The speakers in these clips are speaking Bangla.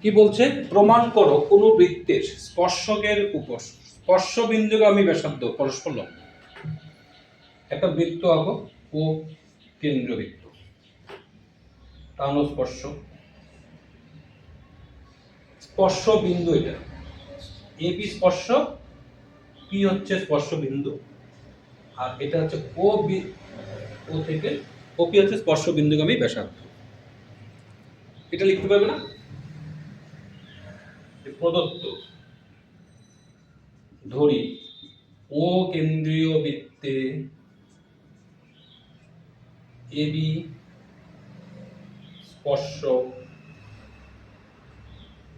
কি বলছে? প্রমাণ করো কোনো বৃত্তের স্পর্শকের উপর স্পর্শবিন্দুগামী ব্যাসার্ধ পরস্পর লম্ব। একটা বৃত্ত আঁকো, ও কেন্দ্রবৃত্ত, টানো স্পর্শ, স্পর্শ বিন্দু এটা এবি স্পর্শ, পি হচ্ছে স্পর্শ বিন্দু, আর এটা হচ্ছে ও বি, ও থেকে ওপি হচ্ছে স্পর্শ বিন্দুগামী ব্যাসার্ধ। এটা লিখতে পারবে না? প্রদত্ত ধরি ও কেন্দ্রীয় বৃত্তে এবি স্পর্শ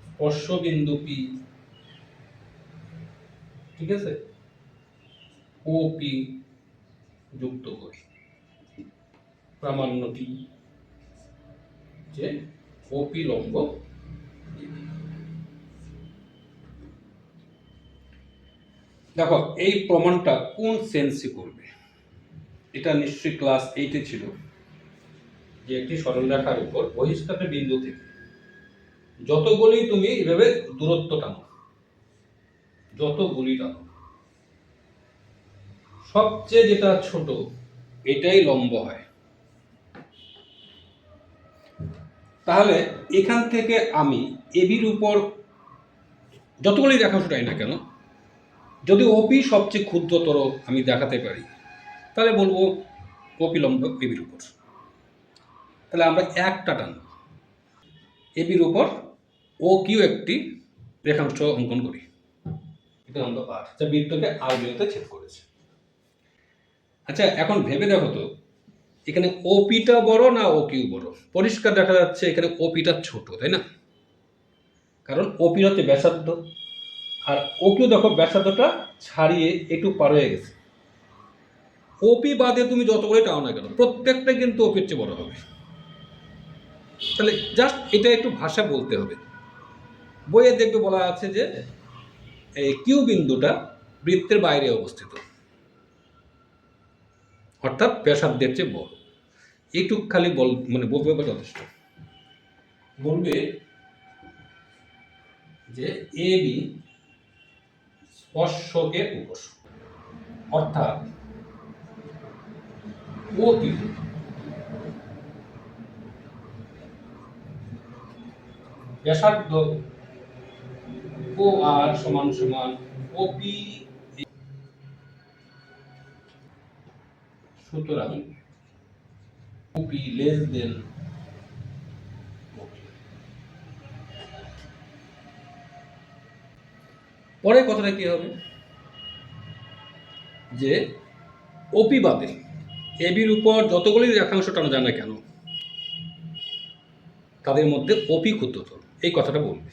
স্পর্শবিন্দু পি, ঠিক আছে, ও পি যুক্ত করি। প্রামাণ্যটি যে ওপি লম্ব। দেখো এই প্রমাণটা কোন সেন্সে করবে? এটা নিশ্চয়ই ক্লাস 8-এ ছিল, যে একটি সরলরেখার উপর বহিষ্কার বিন্দু থেকে যতগুলি তুমি এভাবে দূরত্ব টানো, যতগুলি টানো, সবচেয়ে যেটা ছোট এটাই লম্ব হয়। তাহলে এখান থেকে আমি এবির উপর যতগুলি রেখাংশটাই না কেন, যদি ওপি সবচেয়ে ক্ষুদ্রতর আমি দেখাতে পারি, তাহলে বলবো ওপি লম্ব এবির উপর। তাহলে আমরা একটা টানব, এবির উপর ও কিউ একটি রেখাংশ অঙ্কন করি। এটা আমরা পাঠ যা বৃত্তকে আর বিন্দুতে ছেদ করেছে। আচ্ছা, এখন ভেবে দেখো তো, এখানে ওপিটা বড় না ও কিউ বড়? পরিষ্কার দেখা যাচ্ছে এখানে ওপিটা ছোট, তাই না? কারণ ওপি হচ্ছে ব্যাসার্ধ, আর ও কিউ দেখো ব্যাসার্ধটা ছাড়িয়ে একটু পার হয়ে গেছে। ওপি বাদে তুমি যতগুলো টাও না কেন, প্রত্যেকটা কিন্তু ওপির চেয়ে বড় হবে। তাহলে জাস্ট এটা একটু ভাষা বলতে হবে। বইয়ে দেখবে বলা আছে যে এই কিউ বিন্দুটা বৃত্তের বাইরে অবস্থিত, অর্থাৎ ব্যাসার্ধের চেয়ে বড়। এইটুক খালি বলবে বা যথেষ্ট। বলবে যে এ বি স্পর্শকের উপর, অর্থাৎ ও কিউ ব্যাসার্ধ ও আর সমান সমান ওপি, সুতরাং ওপি লেস দেন ওপি। পরের কথাটা কি হবে? যে ওপি বাদে এবির উপর যতগুলি রেখাংশ টানা যায় না কেন, তাদের মধ্যে ওপি ক্ষুদ্রতর, এই কথাটা বলবে।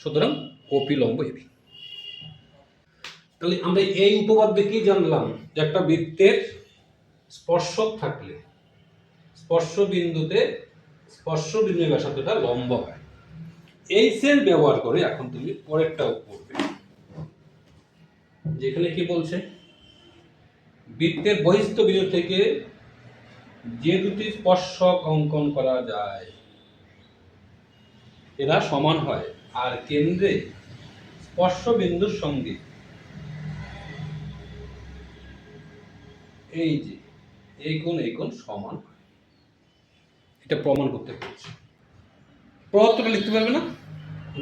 সুতরাং ওপি লম্ব এবি। তাহলে আমরা এই উপপাদ্য দিয়ে কি জানলাম? যে একটা বৃত্তের স্পর্শক থাকলে স্পর্শ বিন্দুতে স্পর্শ বিন্দুর ব্যাসার্ধটা লম্ব হয়। এই সেল ব্যবহার করে এখন তুমি পরেরটাও করবে, যেখানে কি বলছে? বৃত্তের বহিস্থ বিন্দু থেকে যে দুটি স্পর্শক অঙ্কন করা যায় এরা সমান হয়, আর কেন্দ্রে স্পর্শ বিন্দুর সঙ্গে এই যে এই কোণ সমান হয়। এটা প্রমাণ করতে পেরেছি। প্রদত্তটা লিখতে পারবে না?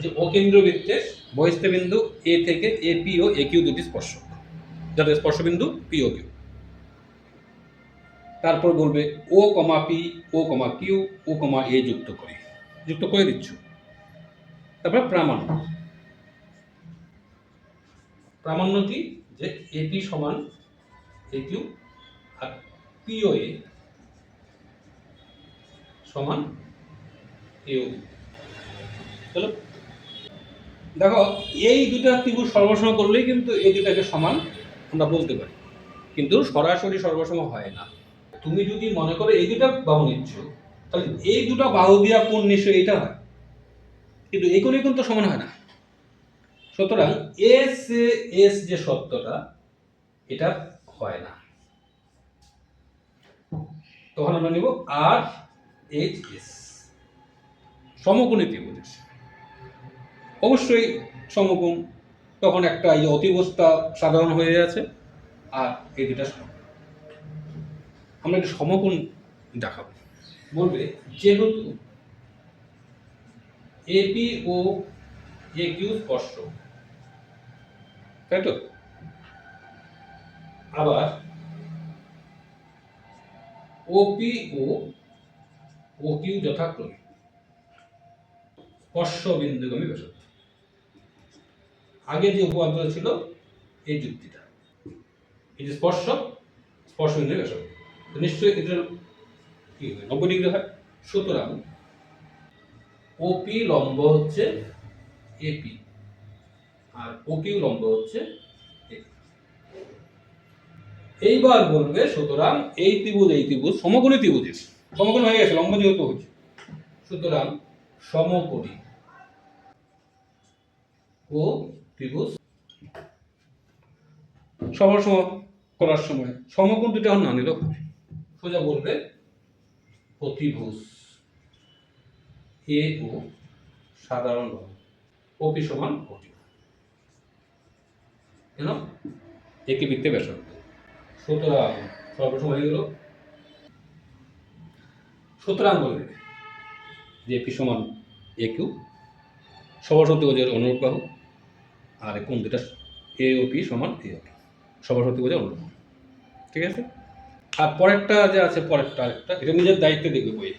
যে অকেন্দ্র বৃত্তের বহিস্থ বিন্দু এ থেকে এপি ও এ কিউ দুটি স্পর্শক, যাদের স্পর্শ বিন্দু পি ও কিউ। তারপর বলবে ও কমা পি, ও কমা কিউ, ও কমা এ যুক্ত করে দিচ্ছ। তারপর প্রামাণ্য কি? যে এপি সমান এ কিউ আর পি ও এ সমান এ ও। চলো দেখো, এই দুটা ত্রিভুজ সর্বসম করলেই কিন্তু এই দুটাকে সমান আমরা বলতে পারি, কিন্তু সরাসরি সর্বসম হয় না। তুমি যদি মনে করো এই দুটা বাহু নিচ্ছ, তাহলে এই দুটা বাহু দিয়া কোণ নিশ্চয়ই এটা হয়, কিন্তু এই কোণে কিন্তু সমান হয় না। সুতরাং এস এস যে সত্যটা এটা হয় না। তখন আমরা নিব আর এইচ এস সমকোণী ত্রিভুজ। অবশ্যই সমকোণ, তখন একটা এই অতিবস্তা সাধারণ হয়ে আছে আর এই দুটা সমকোণ। আমরা একটা সমকোণ দেখাবো। বলবে যেহেতু এপি ও এ কিউ স্পর্শক, তাই তো, আবার ওপি ও ও কিউ যথাক্রমে স্পর্শ বিন্দুগামী ব্যাসার্ধ। আগে যে উপপাদ্য ছিল এই যুক্তিটা, এই যে স্পর্শ বিন্দু ব্যাসার্ধ, নিশ্চয়ই এটা কি 90 ডিগ্রি হয়। সুতরাং ওপি লম্ব হচ্ছে এপি আর ও কিউ লম্ব হচ্ছে এপি। এইবার বলবে সুতরাং এই ত্রিভুজ সমকোণী ত্রিভুজের সমকোণ হয়ে গেছে, লম্ব যেহেতু হচ্ছে, সুতরাং সমকোণী ও ত্রিভুজ সম করার সময় সমকোণ দুটো না নিলেও সোজা বলবে অতিভুজ এ ও সাধারণ ওপি সমান ওটি, কেন একই বৃত্তে ব্যাসার্ধ। সুতরাং সর্বসম হয়ে গেল। সুতরাং বলবে যে পি সমান এ কিউ, সবর্ষ ত্রিভুজের অনুরূপ বাহু, আর কোণ দুটা এ ও পি সমান এ ও পি, সবর্ষ ত্রিভুজের অনুরূপ। ঠিক আছে। আর পরেরটা যে আছে, পরেরটা আরেকটা, এটা নিজের দায়িত্বে দেখবে বইয়ে।